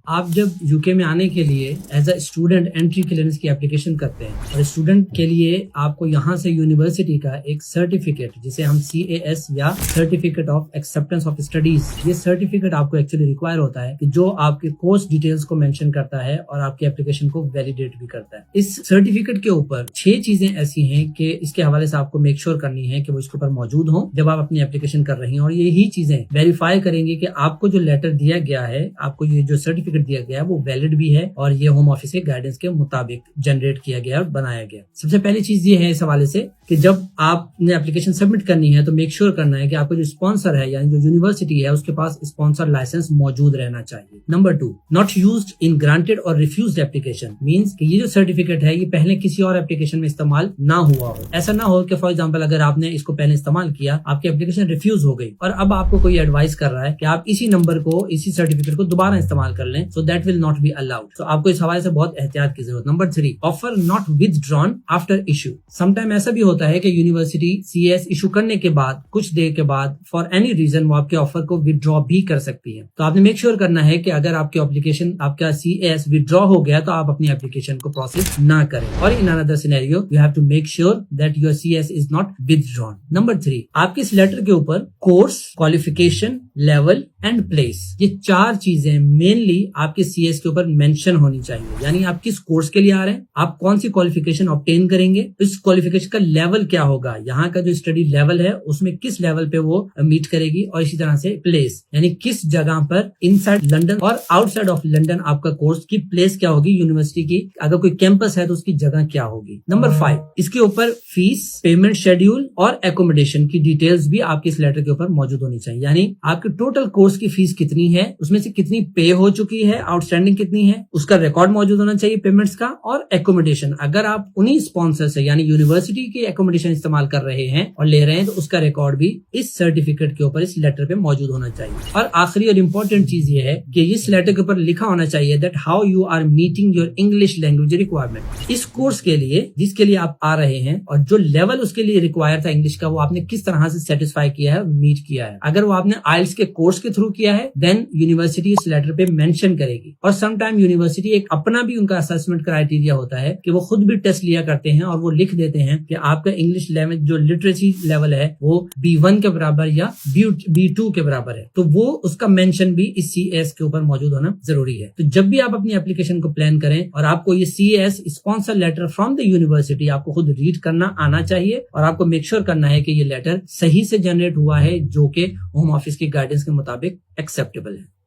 आप जब यूके में आने के लिए as a student entry clearance की एप्लीकेशन करते हैं और स्टूडेंट के लिए आपको यहाँ से यूनिवर्सिटी का एक सर्टिफिकेट जिसे हम CAS या certificate of acceptance of studies, ये सर्टिफिकेट आपको एक्चुअली रिक्वायर होता है कि जो आपके कोर्स डिटेल्स को मेंशन करता है और आपकी एप्लीकेशन को वैलिडेट भी करता है। इस सर्टिफिकेट के ऊपर 6 चीजें ऐसी हैं कि इसके हवाले से आपको मेक श्योर करनी है कि वो इसके ऊपर मौजूद हो जब आप अपनी एप्लीकेशन कर रही हैं, और यही चीजें वेरीफाई करेंगे कि आपको जो लेटर दिया गया है, आपको ये जो सर्टिफिकेट दिया गया है वो वैलिड भी है और ये होम ऑफिस के गाइडेंस के मुताबिक जनरेट किया गया और बनाया गया। सबसे पहली चीज ये है इस हवाले से कि जब आपने एप्लीकेशन सबमिट करनी है तो मेक श्योर करना है कि आपको जो स्पॉन्सर है यानी जो यूनिवर्सिटी है उसके पास स्पॉन्सर लाइसेंस मौजूद रहना चाहिए। Number 2, not used in granted और रिफ्यूज्ड एप्लीकेशन, मींस कि ये जो सर्टिफिकेट है ये पहले किसी और एप्लीकेशन में इस्तेमाल ना हुआ हो। ऐसा ना हो कि फॉर एग्जांपल अगर आपने इसको पहले इस्तेमाल किया, आपकी एप्लीकेशन रिफ्यूज हो गई और अब आपको कोई एडवाइस कर रहा है कि आप इसी नंबर को, इसी सर्टिफिकेट को दोबारा इस्तेमाल कर लें, so that will not be allowed. तो आपको इस हवाले से बहुत एहतियात की जरूरत। Number 3, offer not withdrawn after issue. Sometime ऐसा भी होता है कि यूनिवर्सिटी CAS इशू करने के बाद कुछ देर के बाद फॉर एनी रीजन वो आपके ऑफर को विथड्रॉ भी कर सकती है। तो आपने मेक श्योर करना है कि अगर आपकी एप्लीकेशन, आपका CAS विथड्रॉ हो गया तो आप अपनी एप्लीकेशन को प्रोसेस ना करें। और in another scenario you have to make sure that your CAS is not withdrawn. Number 3, आपके इस लेटर के ऊपर course, qualification, level and place, ये 4 चीजें मेनली आपके CAS के ऊपर मेंशन होनी चाहिए। यानी आप किस कोर्स के लिए आ रहे हैं, आप कौन सी क्वालिफिकेशन ऑब्टेन करेंगे, इस क्वालिफिकेशन का लेवल क्या होगा, यहाँ का जो स्टडी लेवल है उसमें किस लेवल पे वो मीट करेगी, और इसी तरह से प्लेस यानी किस जगह पर इनसाइड लंदन और आउटसाइड ऑफ लंदन आपका कोर्स की प्लेस क्या होगी यूनिवर्सिटी की, अगर कोई कैंपस है तो उसकी जगह क्या होगी। नंबर 5, इसके ऊपर फीस, पेमेंट शेड्यूल और एकोमोडेशन की डिटेल्स भी आपके इस लेटर के ऊपर मौजूद होनी चाहिए। यानी आपके टोटल कोर्स की फीस कितनी है, उसमें से कितनी पे हो चुकी है, आउटस्टैंडिंग कितनी है, उसका रिकॉर्ड मौजूद होना चाहिए पेमेंट्स का, और एकोमोडेशन अगर आप उन्हीं स्पॉन्सर से यानी यूनिवर्सिटी की एकोमोडेशन इस्तेमाल कर रहे हैं और ले रहे हैं तो उसका रिकॉर्ड भी इस सर्टिफिकेट के ऊपर, इस लेटर पे मौजूद होना चाहिए। और आखिरी और इम्पोर्टेंट चीज ये है कि इस लेटर के ऊपर लिखा होना चाहिए that how you are meeting your English language requirement. इस कोर्स के लिए जिसके लिए आप आ रहे हैं और जो लेवल उसके लिए रिक्वायर था इंग्लिश का, वो आपने किस तरह से सेटिस्फाई किया है, मीट किया है। अगर वो आपने IELTS के कोर्स के थ्रू किया है देन यूनिवर्सिटी इस लेटर पे मेंशन करेगी। और समटाइम यूनिवर्सिटी एक अपना भी उनका असेसमेंट क्राइटेरिया होता है कि वो खुद भी टेस्ट लिया करते हैं और वो लिख देते हैं कि आपका इंग्लिश लैंग्वेज जो लिटरेसी लेवल है वो B1 के बराबर या B2 के बराबर है, तो वो उसका मेंशन भी इस CAS के ऊपर मौजूद होना जरूरी है। तो जब भी आप अपनी एप्लीकेशन को प्लान करें और आपको ये CAS sponsor letter from the university आपको खुद रीड करना आना चाहिए और आपको मेक श्योर करना है कि ये लेटर सही से जनरेट हुआ है जो कि होम ऑफिस की गाइडेंस के मुताबिक एक्सेप्टेबल है।